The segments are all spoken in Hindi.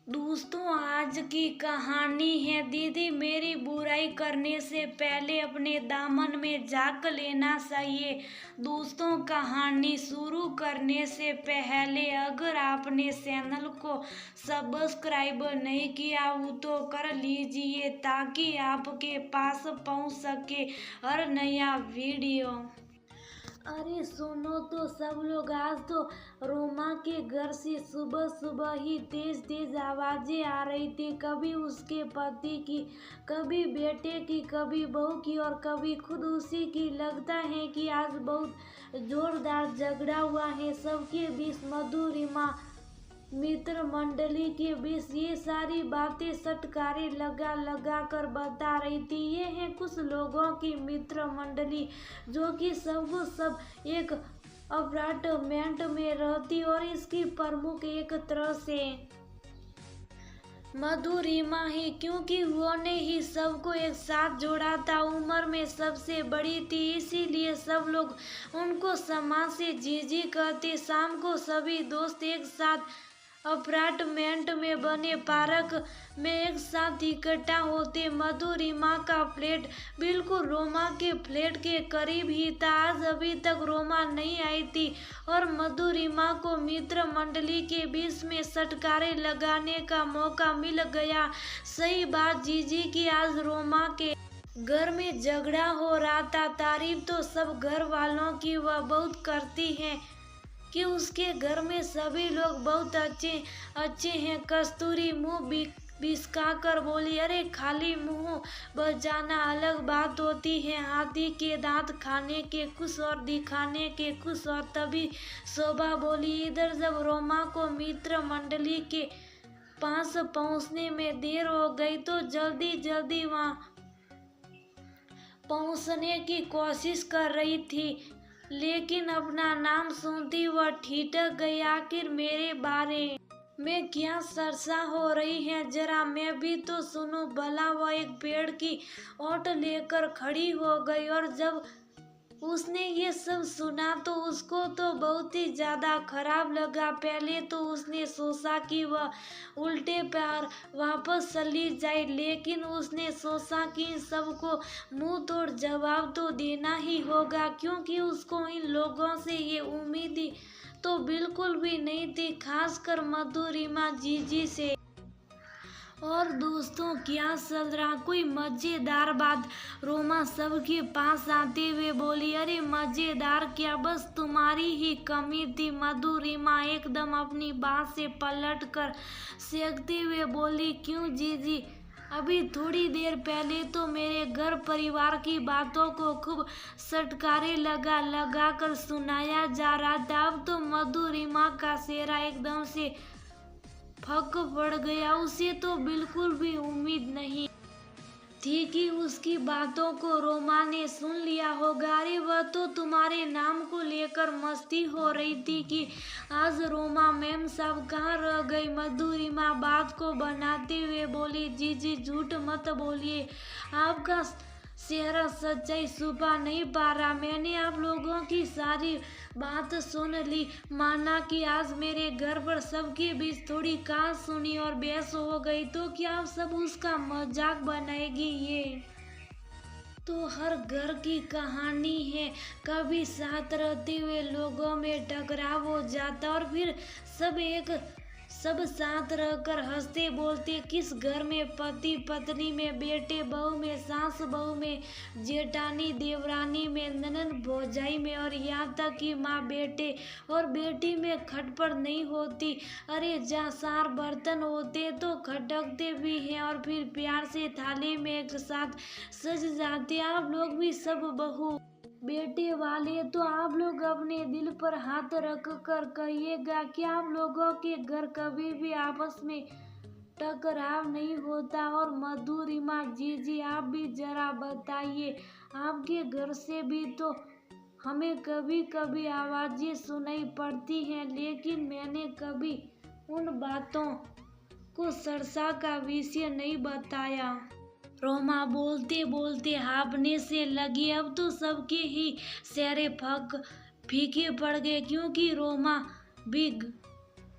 दोस्तों, आज की कहानी है दीदी मेरी बुराई करने से पहले अपने दामन में झाँक लेना चाहिए। दोस्तों, कहानी शुरू करने से पहले अगर आपने चैनल को सब्सक्राइब नहीं किया हो तो कर लीजिए ताकि आपके पास पहुंच सके हर नया वीडियो। अरे सुनो तो सब लोग, आज तो रोमा के घर से सुबह सुबह ही तेज तेज आवाजें आ रही थी। कभी उसके पति की, कभी बेटे की, कभी बहू की और कभी खुद उसी की। लगता है कि आज बहुत जोरदार झगड़ा हुआ है। सबके बीच मधुरिमा मित्र मंडली के बीच ये सारी बातें सटकारे लगा लगा कर बता रही थी। ये है कुछ लोगों की मित्र मंडली जो कि सब एक अपार्टमेंट में रहती और इसकी प्रमुख एक तरह से मधुरिमा ही, क्योंकि उन्होंने ही सबको एक साथ जोड़ा था। उम्र में सबसे बड़ी थी, इसीलिए सब लोग उनको समाज से जीजी कहते। शाम को सभी दोस्त एक साथ अपार्टमेंट में बने पार्क में एक साथ इकट्ठा होते। मधुरिमा का फ्लैट बिल्कुल रोमा के फ्लैट के करीब ही था। आज अभी तक रोमा नहीं आई थी और मधुरिमा को मित्र मंडली के बीच में सटकारे लगाने का मौका मिल गया। सही बात जीजी की, आज रोमा के घर में झगड़ा हो रहा था। तारीफ तो सब घर वालों की वह बहुत करती है कि उसके घर में सभी लोग बहुत अच्छे हैं। कस्तूरी मुंह बिस्का कर बोली, अरे खाली मुंह बजाना अलग बात होती है। हाथी के दांत खाने के कुछ और दिखाने के कुछ और। तभी शोभा बोली, इधर जब रोमा को मित्र मंडली के पास पहुंचने में देर हो गई तो जल्दी वहां पहुंचने की कोशिश कर रही थी, लेकिन अपना नाम सुनती वह ठिठक गई। आखिर मेरे बारे में क्या चर्चा हो रही है, जरा मैं भी तो सुनूं भला। वह एक पेड़ की ओट लेकर खड़ी हो गई और जब उसने ये सब सुना तो उसको तो बहुत ही ज्यादा खराब लगा। पहले तो उसने सोचा कि वह उल्टे पैर वापस चली जाए, लेकिन उसने सोचा कि सबको मुंह तोड़ जवाब तो देना ही होगा, क्योंकि उसको इन लोगों से ये उम्मीद तो बिल्कुल भी नहीं थी, खासकर मधुरिमा जीजी से। और दोस्तों, क्या चल रहा कोई मजेदार बात? रोमा सबके पास आते हुए बोली, अरे मजेदार क्या, बस तुम्हारी ही कमी थी। मधुरिमा एकदम अपनी बात से पलट कर सेंकते हुए बोली, क्यों जीजी? अभी थोड़ी देर पहले तो मेरे घर परिवार की बातों को खूब सटकारे लगा कर सुनाया जा रहा था। अब तो मधुरिमा का चेहरा एकदम से फक पड़ गया। उसे तो बिल्कुल भी उम्मीद नहीं थी कि उसकी बातों को रोमा ने सुन लिया होगा। अरे वह तो तुम्हारे नाम को लेकर मस्ती हो रही थी कि आज रोमा मैम साहब कहाँ रह गई। मधुरिमा बात को बनाते हुए बोली, जीजी झूठ मत बोलिए, आपका चेहरा सच्चाई छुपा नहीं पा रहा। मैंने आप लोगों की सारी बात सुन ली। माना कि आज मेरे घर पर सबके बीच थोड़ी कहां सुनी और बहस हो गई तो क्या आप सब उसका मजाक बनाएगी? ये तो हर घर की कहानी है। कभी साथ रहते हुए लोगों में टकराव हो जाता और फिर सब साथ रहकर हंसते बोलते। किस घर में पति पत्नी में, बेटे बहू में, सास बहू में, जेठानी देवरानी में, ननद भौजाई में और यहाँ तक कि माँ बेटे और बेटी में खटपट नहीं होती। अरे जहाँ चार बर्तन होते तो खटकते भी हैं और फिर प्यार से थाली में एक साथ सज जाते। आप लोग भी सब बहू बेटे वाले तो आप लोग अपने दिल पर हाथ रख कर कहिएगा कि आप लोगों के घर कभी भी आपस में टकराव नहीं होता। और मधुरिमा जीजी, आप भी जरा बताइए, आपके घर से भी तो हमें कभी कभी आवाजें सुनाई पड़ती हैं, लेकिन मैंने कभी उन बातों को चर्चा का विषय नहीं बताया। रोमा बोलते बोलते हाँफने से लगी। अब तो सबके ही चेहरे फीके पड़ गए, क्योंकि रोमा भी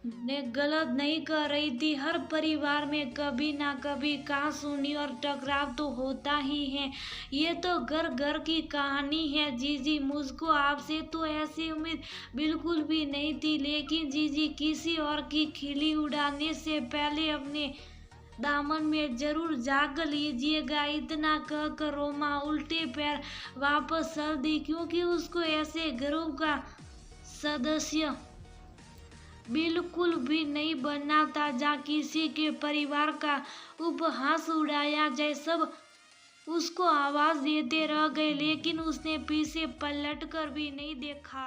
ने गलत नहीं कर रही थी। हर परिवार में कभी ना कभी कहासुनी और टकराव तो होता ही है। ये तो घर घर की कहानी है। जीजी, मुझको आपसे तो ऐसी उम्मीद बिल्कुल भी नहीं थी, लेकिन जीजी किसी और की खिल्ली उड़ाने से पहले अपने दामन में जरूर झाँक लीजिएगा। इतना कहकर रोमा उल्टे पैर वापस चल दी, क्योंकि उसको ऐसे घरों का सदस्य बिल्कुल भी नहीं बनना था जहाँ किसी के परिवार का उपहास उड़ाया जाए। सब उसको आवाज देते रह गए, लेकिन उसने पीछे पलट कर भी नहीं देखा।